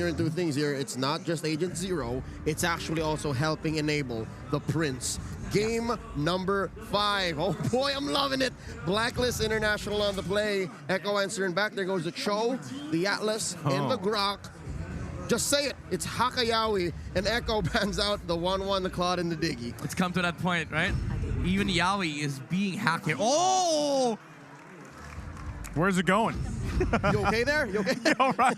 Two things here. It's not just Agent Zero. It's actually also helping enable the Prince. Game number 5. Oh boy, I'm loving it. Blacklist International on the play. Echo answering back. There goes the Cho, the Atlas, and the Grok. Just say it. It's Hakayawi, and Echo bans out the 1-1, the Claude, and the Diggy. It's come to that point, right? Even Yawi is being hacked here. Oh! Where's it going? You okay there? You okay? All right.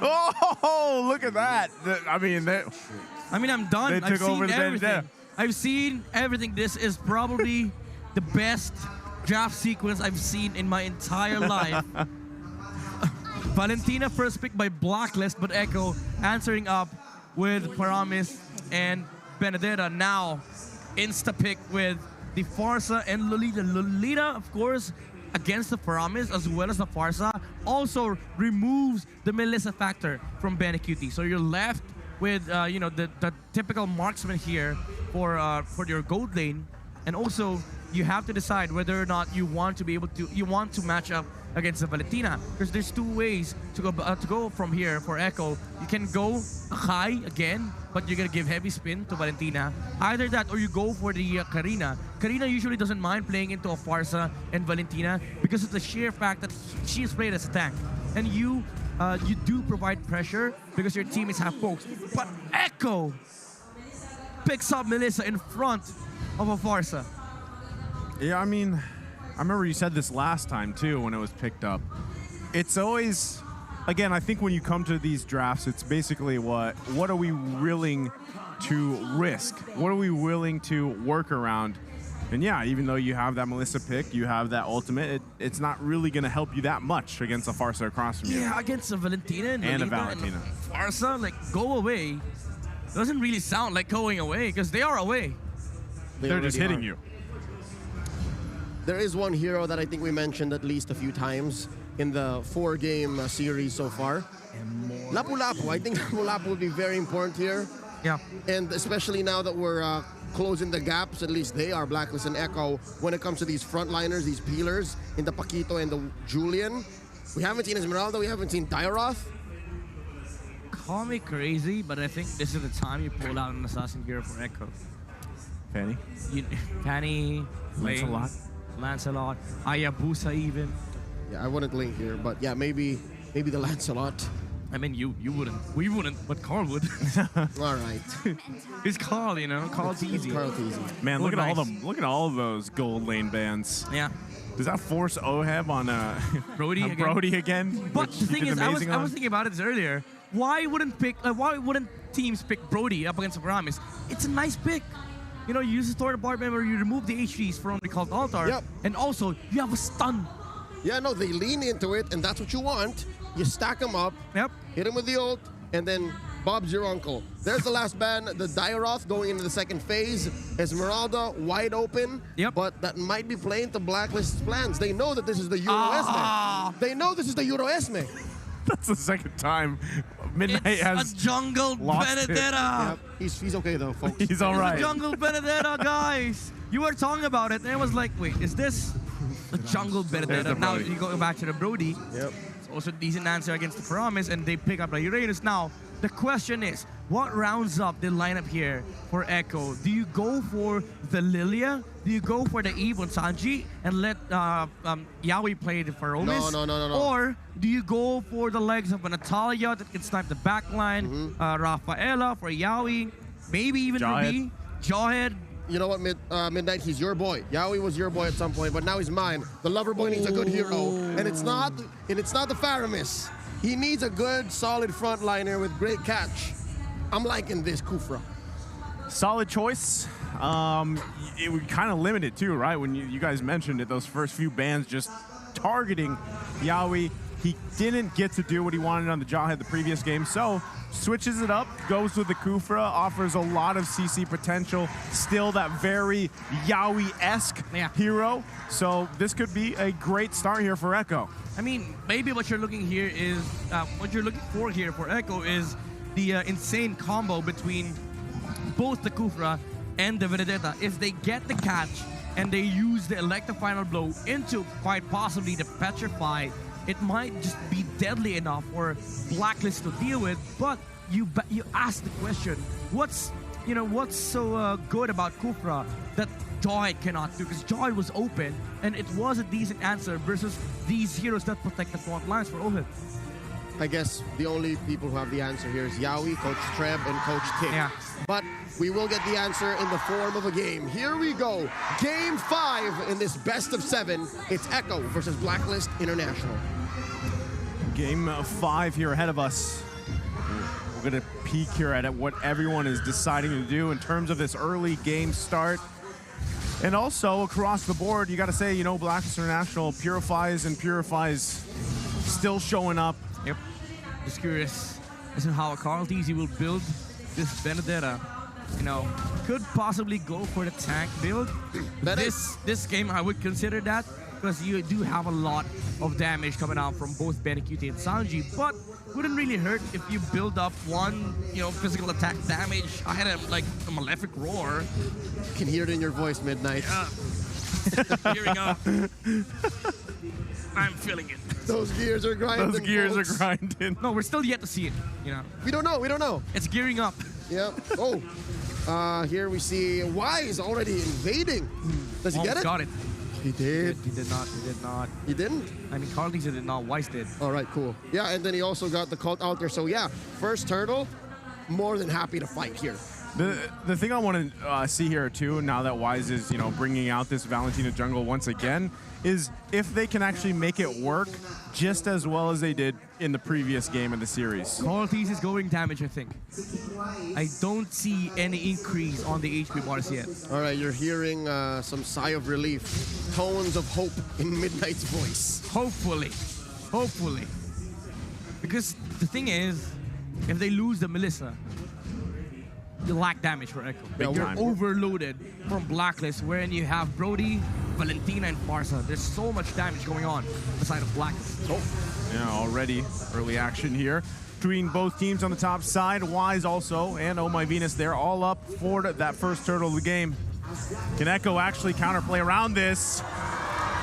Oh, look at that. I mean, I'm done. They took over the everything. I've seen everything. This is probably the best draft sequence I've seen in my entire life. Valentina first pick by Blacklist, but Echo answering up with Paramis and Benedetta now insta-pick with the Farsa and Lolita. Lolita, of course, against the Paramis as well as the Farsa, also removes the Melissa factor from Benecuti. So you're left with you know, the typical marksman here for your gold lane, and also you have to decide whether or not you want to match up against the Valentina, because there's two ways to go from here for Echo. You can go high again, but you're gonna give heavy spin to Valentina. Either that, or you go for the Karina. Karina usually doesn't mind playing into a Farsa and Valentina because of the sheer fact that she is played as a tank, and you do provide pressure because your team is half pokes. But Echo picks up Melissa in front of a Farsa. Yeah, I mean, I remember you said this last time too when it was picked up. It's always, again, I think when you come to these drafts, it's basically what are we willing to risk? What are we willing to work around? And yeah, even though you have that Melissa pick, you have that ultimate, it's not really going to help you that much against a Farsa across from you. Yeah, against a Valentina and a Valentina. And Farsa, like, go away. Doesn't really sound like going away, because they are away. They're just hitting you. There is one hero that I think we mentioned at least a few times in the 4-game series so far. Lapu-Lapu. I think Lapu-Lapu will be very important here. Yeah. And especially now that we're closing the gaps, at least they are, Blacklist and Echo, when it comes to these frontliners, these peelers, in the Paquito and the Julian. We haven't seen Esmeralda, we haven't seen Dairoth. Call me crazy, but I think this is the time you pull out an assassin gear for Echo. Fanny? Fanny, Lancelot, Hayabusa even. Yeah, I wouldn't link here, but yeah, maybe the Lancelot. I mean, you wouldn't. We wouldn't, but Carl would. All right. It's Carl, you know. Carl's easy. Carl's easy. Man, look at all of those gold lane bans. Yeah. Does that force OHEB on Brody again? But the thing is, I was thinking about it earlier. Why wouldn't teams pick Brody up against Paramis? It's a nice pick. You know, you use the store department where you remove the HGs from the cult altar, and also you have a stun. Yeah, no, they lean into it, and that's what you want. You stack them up, hit him with the ult, and then Bob's your uncle. There's the last ban, the Dairoth going into the second phase. Esmeralda wide open, but that might be playing to Blacklist's plans. They know that this is the Euro Esme. They know this is the Euro Esme. That's the second time Midnight has a jungle Benedetta. Yep. He's okay though, folks. He's all right. A jungle Benedetta, guys. You were talking about it, and I was like, wait, is this a jungle Benedetta? Now you go back to the Brody. Yep. It's also a decent answer against the Promise, and they pick up the Uranus. Now, the question is, what rounds up the lineup here for Echo? Do you go for the Lilia? Do you go for the Eve on Sanji and let Yawi play the Faromis? No. Or do you go for the legs of a Natalia that can snipe the backline, Rafaela for Yawi, maybe even Ruby, Jawhead? You know what, Midnight, he's your boy. Yawi was your boy at some point, but now he's mine. The lover boy needs a good hero, and it's not the Faramis. He needs a good, solid frontliner with great catch. I'm liking this, Kufra. Solid choice. It would kind of limit it too, right? When you guys mentioned it, those first few bans just targeting Yawi. He didn't get to do what he wanted on the Jawhead the previous game, so switches it up, goes with the Kufra, offers a lot of CC potential, still that very Yawi-esque hero. So this could be a great start here for Echo. I mean, maybe what you're looking here is, what you're looking for here for Echo is the insane combo between both the Kufra and the Benedetta. If they get the catch and they use the Electro Final Blow into quite possibly the Petrify it might just be deadly enough for Blacklist to deal with. But you ask the question, what's so good about Kufra that Joy cannot do? Because Joy was open, and it was a decent answer versus these heroes that protect the front lines for OVERKILL. I guess the only people who have the answer here is Yawi, Coach Treb, and Coach Tick. Yeah. But we will get the answer in the form of a game. Here we go. Game 5 in this best of 7. It's Echo versus Blacklist International. Game 5 here ahead of us. We're going to peek here at what everyone is deciding to do in terms of this early game start. And also across the board, you got to say, you know, Blacklist International purifies still showing up. Yep. Just curious as to how karateezy will build this Benedetta. You know, could possibly go for the tank build. This game, I would consider that, because you do have a lot of damage coming out from both BLCK and Sanji, but wouldn't really hurt if you build up one, you know, physical attack damage. I had like a malefic roar. You can hear it in your voice, Midnight. Yeah. Gearing up. I'm feeling it. Those gears are grinding. Those gears folks. are grinding. No, we're still yet to see it. You know, We don't know. it's gearing up. Yep. Oh. Here we see Wise already invading. Does he get it? Got it. He did. He did not. He did not. He didn't? I mean, karateezy did not. Weiss did. All right, cool. Yeah, and then he also got the cult out there. So yeah, first turtle, more than happy to fight here. The thing I want to see here too, now that Wise is, you know, bringing out this Valentina jungle once again, is if they can actually make it work just as well as they did in the previous game of the series. karateezy is going damage, I think. I don't see any increase on the HP bars yet. All right, you're hearing some sigh of relief, tones of hope in Midnight's voice. Hopefully. Hopefully. Because the thing is, if they lose the Melissa, you lack damage for Echo. Yeah, You're time. overloaded from Blacklist, wherein you have Brody, Valentina, and Farsa. There's so much damage going on beside of Blacklist. Oh. Yeah, already early action here between both teams on the top side. Wise also and Oh My Venus, they're all up for that first turtle of the game. Can Echo actually counterplay around this?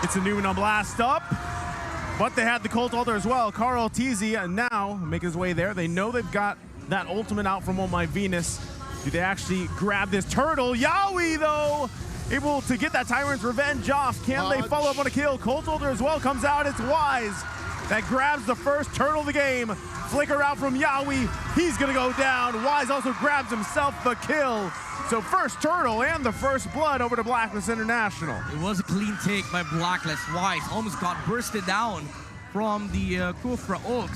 It's a Numen blast up, but they had the Cult Altar as well. karateezy now making his way there. They know they've got that ultimate out from Oh My Venus. Do they actually grab this turtle? Yawi, though, able to get that Tyrant's Revenge off. Can they follow up on a kill? Colt Holder as well comes out. It's Wise that grabs the first turtle of the game. Flicker out from Yawi. He's going to go down. Wise also grabs himself the kill. So first turtle and the first blood over to Blacklist International. It was a clean take by Blacklist. Wise almost got bursted down from the Kufra ult.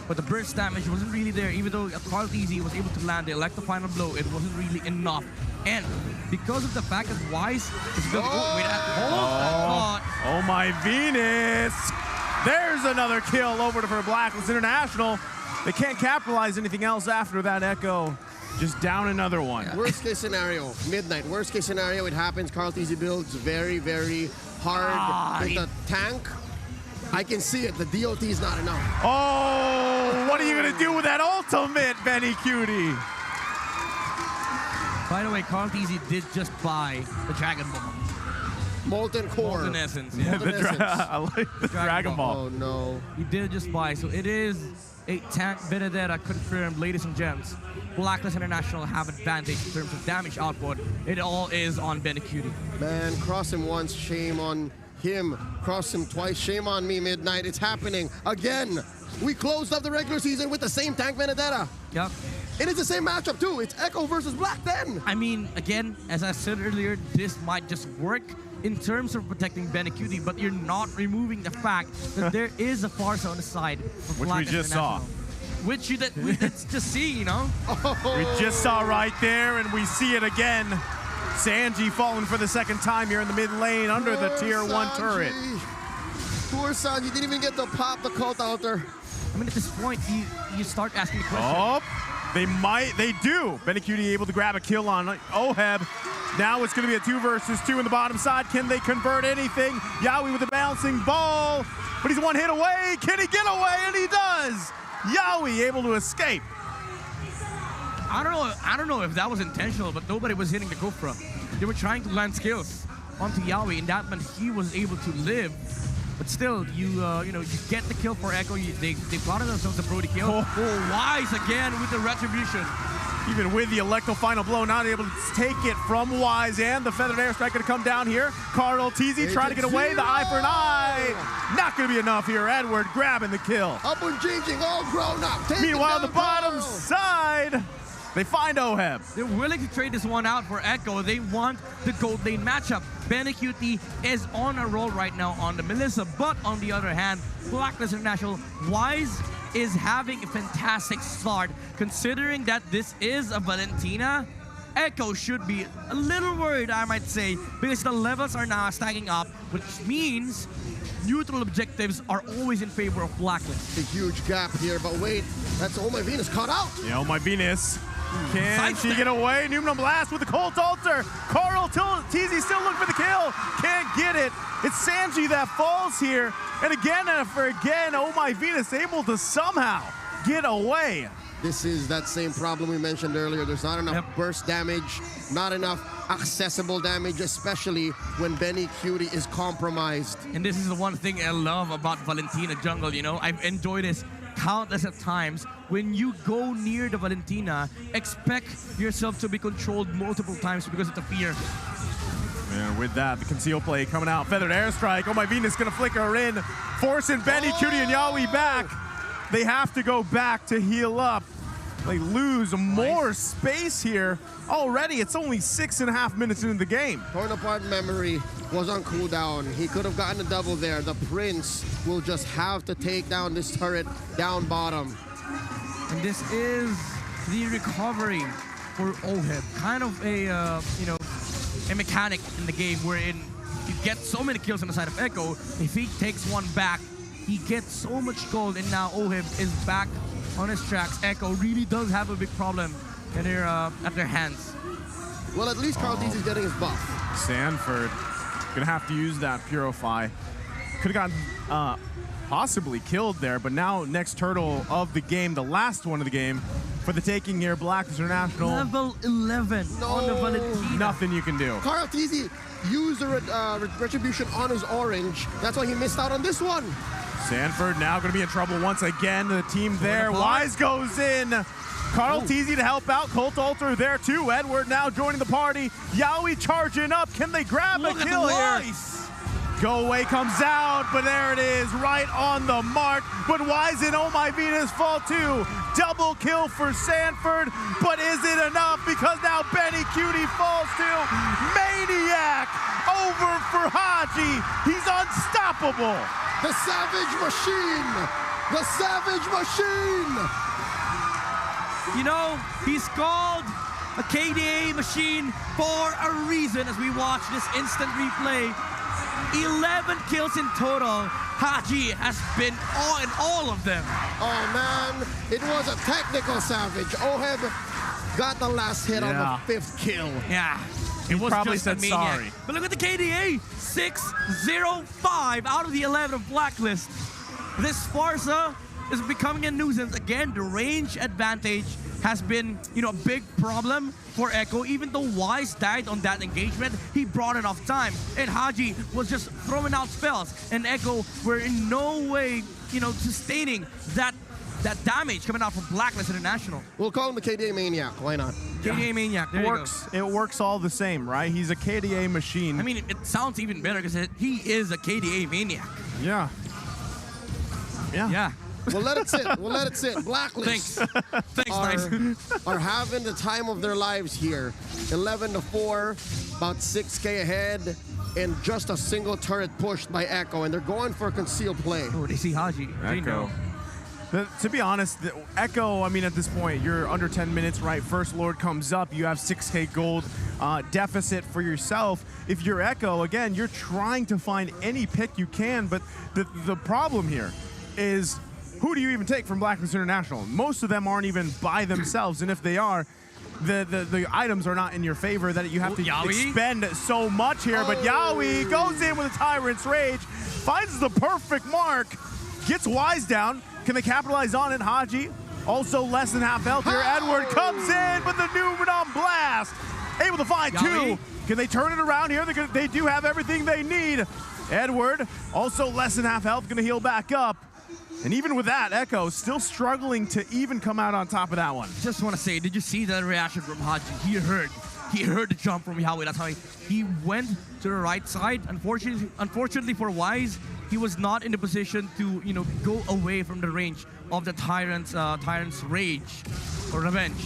But the burst damage wasn't really there. Even though karateezy was able to land the elect the final blow, it wasn't really enough. And because of the fact that Wise is going to go with that Oh My Venus! There's another kill over for Blacklist International. They can't capitalize anything else after that Echo. Just down another one. Worst case scenario, Midnight. Worst case scenario, it happens. karateezy builds very, very hard with the tank. I can see it. The DOT is not enough. Oh, what are you going to do with that ultimate, Benny Cutie? By the way, karateezy did just buy the Dragon Ball. Molten Core. Molten Essence, yeah. I like the Dragon Ball. Oh, no. He did just buy, so it is a tank Benedetta confirmed, ladies and gents. Blacklist International have advantage in terms of damage output. It all is on Benny Cutie. Man, cross him once, shame on him. Cross him twice, shame on me, Midnight. It's happening again. We closed up the regular season with the same tank Benedetta. Yep. And it's the same matchup too. It's Echo versus Black then. I mean, again, as I said earlier, this might just work in terms of protecting Benny Cutie, but you're not removing the fact that there is a Farsa on the side of Which we just saw. Which we did just see, you know? We just saw right there, and we see it again. Sanji falling for the second time here in the mid lane under the tier 1 turret. Poor Sanji didn't even get to pop the Cult Altar. I mean, at this point, you start asking the question. Oh, they do. Benny Cutie able to grab a kill on Oheb. Now it's going to be a 2 versus 2 in the bottom side. Can they convert anything? Yawi with the bouncing ball, but he's one hit away. Can he get away? And he does. Yawi able to escape. I don't know if that was intentional, but nobody was hitting the Kufra. They were trying to land skills onto Yawi, and that meant he was able to live but still, you get the kill for Echo. They brought themselves a Brody kill. Oh, Wise again with the retribution. Even with the Electro final blow, not able to take it from Wise, and the feathered airstrike going to come down here. Carl TZ trying to get away, the eye for an eye. Not going to be enough here. Edward grabbing the kill. Up and changing, all grown up. Meanwhile, on the bottom side, they find OHEB. They're willing to trade this one out for Echo. They want the gold lane matchup. Benny QT is on a roll right now on the Melissa, but on the other hand, Blacklist International, Wise is having a fantastic start. Considering that this is a Valentina, Echo should be a little worried, I might say, because the levels are now stacking up, which means neutral objectives are always in favor of Blacklist. A huge gap here, but wait, that's Oh My Venus caught out. Yeah, Oh My Venus. Can Sidestep. she get away? Numenum Blast with the Colt Altar. Carl TZ still looking for the kill. Can't get it. It's Sanji that falls here. And again, Oh My Venus able to somehow get away. This is that same problem we mentioned earlier. There's not enough burst damage, not enough accessible damage, especially when Benny Cutie is compromised. And this is the one thing I love about Valentina jungle, I've enjoyed this countless of times. When you go near the Valentina, expect yourself to be controlled multiple times because of the fear. And with that, the conceal play coming out. Feathered airstrike. Oh My Venus gonna flicker her in, forcing Benny Cutie and Yaoi back. They have to go back to heal up. They lose more space here. Already, it's only 6.5 minutes into the game. Torn apart memory was on cooldown. He could have gotten a double there. The Prince will just have to take down this turret down bottom. And this is the recovery for OHEB. Kind of a mechanic in the game wherein you get so many kills on the side of Echo. If he takes one back, he gets so much gold, and now OHEB is back on his tracks. Echo really does have a big problem at their hands. Well, at least Carl TZ is getting his buff. Sanford gonna have to use that Purify. Could have gotten possibly killed there, but now next turtle of the game, the last one of the game, for the taking here, Blacklist International. Level 11 on the Valentina. Nothing you can do. Carl TZ used the retribution on his orange. That's why he missed out on this one. Sanford now going to be in trouble once again. The team there. Wise goes in. Carl TZ to help out. Colt Altar there too. Edward now joining the party. Yaoi charging up. Can they grab a kill here? Go away comes out, but there it is, right on the mark. But Wise and Oh My Venus fall too. Double kill for Sanford, but is it enough? Because now Benny Cutie falls too. Maniac over for Haji. He's unstoppable. The Savage Machine! The Savage Machine! He's called a KDA machine for a reason as we watch this instant replay. 11 kills in total. Haji has been in all of them. Oh man, it was a technical Savage. OHEB got the last hit on the 5th kill. Yeah, it was probably just said a maniac. sorry. But look at the KDA, 605 out of the 11 of Blacklist. This Farsa is becoming a nuisance. Again, the range advantage has been, a big problem for Echo. Even though Wise died on that engagement, he brought enough time. And Haji was just throwing out spells. And Echo were in no way, sustaining that damage coming out from Blacklist International. We'll call him the KDA Maniac. Why not? KDA Maniac, there you go. It works all the same, right? He's a KDA machine. I mean, it sounds even better because he is a KDA Maniac. Yeah. Yeah. We'll let it sit. We'll let it sit. Blacklist Thanks, are having the time of their lives here. 11-4, about 6K ahead, and just a single turret pushed by Echo, and they're going for a concealed play. Oh, they see Haji. They know. To be honest, Echo, I mean, at this point, you're under 10 minutes, right? First Lord comes up. You have 6K gold deficit for yourself. If you're Echo, again, you're trying to find any pick you can, but the problem here is, who do you even take from Blacklist International? Most of them aren't even by themselves, and if they are, the items are not in your favor, that you have to expend so much here. But Yaoi goes in with a Tyrant's Rage, finds the perfect mark, gets Wise down. Can they capitalize on it? Haji, also less than half health here. Edward comes in with the Numenum Blast, able to find two. Can they turn it around here? They do have everything they need. Edward, also less than half health, gonna heal back up. And even with that, Echo still struggling to even come out on top of that one. Just want to say, did you see that reaction from Haji? He heard the jump from Yahweh. That's how he went to the right side. Unfortunately for Wise, he was not in the position to, you know, go away from the range of the Tyrant's rage or revenge.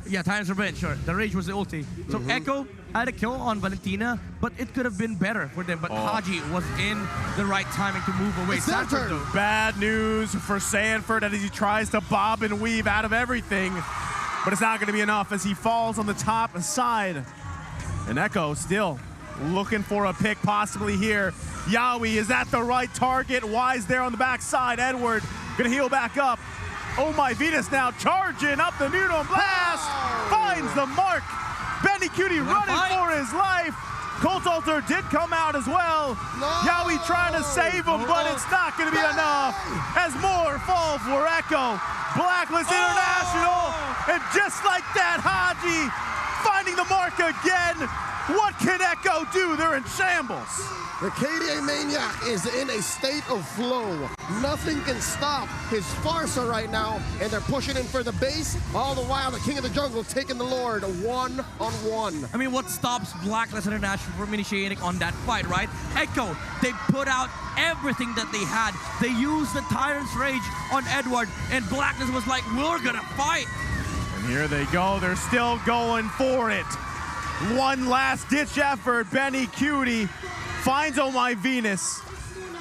Yeah, Tyrant's revenge. Sure, the rage was the ulti. So Echo had a kill on Valentina, but it could have been better for them. But Haji was in the right timing to move away. Sanford, though. Bad news for Sanford as he tries to bob and weave out of everything, but it's not going to be enough as he falls on the top side. And Echo still looking for a pick possibly here. Yahweh, is that the right target? Wise there on the backside. Edward gonna heal back up. Oh my Venus now charging up the Neutron Blast. Finds the mark. Benny Cutie running for his life. Colt Alter did come out as well. Yahweh trying to save him, but it's not gonna be enough. As more fall for Echo. Blacklist International. And just like that, Haji finding the mark again. What can Echo do? They're in shambles. the KDA Maniac is in a state of flow. Nothing can stop his Farsa right now, and they're pushing in for the base. All the while, the King of the Jungle taking the Lord one-on-one. I mean, what stops Blacklist International from initiating on that fight, right? Echo, they put out everything that they had. They used the Tyrant's Rage on Edward, and Blacklist was like, we're gonna fight. And here they go. They're still going for it. One last ditch effort. Benny Cutie finds Oh My Venus,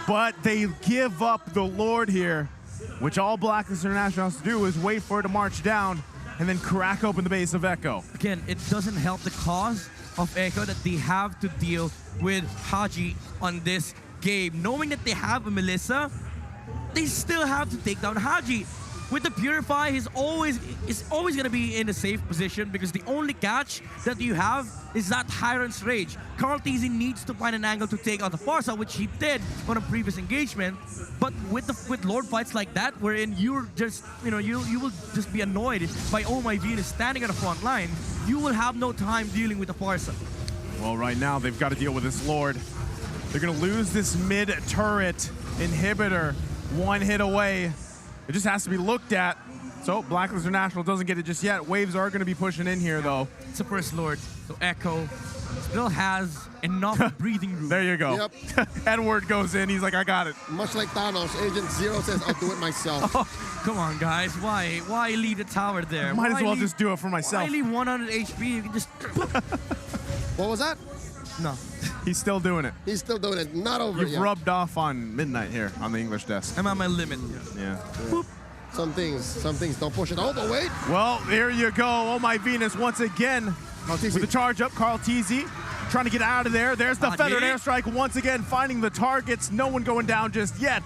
but they give up the Lord here, which all Blacklist International has to do is wait for it to march down and then crack open the base of Echo. Again, it doesn't help the cause of Echo that they have to deal with Haji on this game. Knowing that they have a Melissa, they still have to take down Haji. With the Purify, he's always going to be in a safe position because the only catch that you have is that Tyrant's Rage. Carl Teasy needs to find an angle to take out the Farsa, which he did on a previous engagement. But with Lord fights like that, wherein you're just, you will just be annoyed by Oh My Venus standing at the front line, you will have no time dealing with the Farsa. Well, right now they've got to deal with this Lord. They're going to lose this mid-turret inhibitor. One hit away. It just has to be looked at. So Blacklist International doesn't get it just yet. Waves are going to be pushing in here, though. It's the first Lord, so Echo still has enough breathing room. There you go. Yep. Edward goes in. He's like, I got it. Much like Thanos, Agent Zero says, I'll do it myself. Oh, come on, guys. Why leave the tower there? Might as well just do it for myself. Why leave 100 HP? You can just... What was that? No. He's still doing it. He's still doing it. Not over You've yet. rubbed off on midnight here on the English desk. I'm at my limit. Yeah. Boop. Some things don't push it. Oh, but wait. Well, there you go. Oh My Venus once again with the charge up. Carl Teasy trying to get out of there. There's the feathered airstrike once again, finding the targets. No one going down just yet.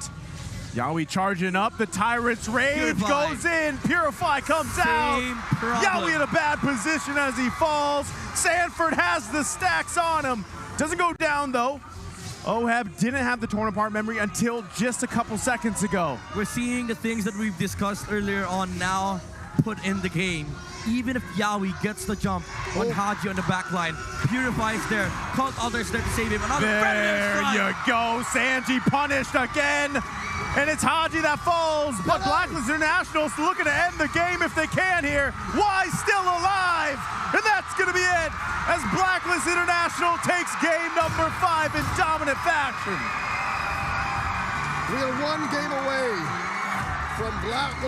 Yahweh charging up. The Tyrant's Rage goes in. Purify comes out. Yahweh in a bad position as he falls. Sanford has the stacks on him. Doesn't go down though. Oheb didn't have the torn apart memory until just a couple seconds ago. We're seeing the things that we've discussed earlier on now put in the game. Even if Yahweh gets the jump on Haji on the back line, Purify's there, Cult Others there to save him. Another there you go. Sanji punished again. And it's Haji that falls, but Blacklist International's looking to end the game if they can here. Why still alive? And that's going to be it as Blacklist International takes game number 5 in dominant fashion. We are one game away from Blacklist.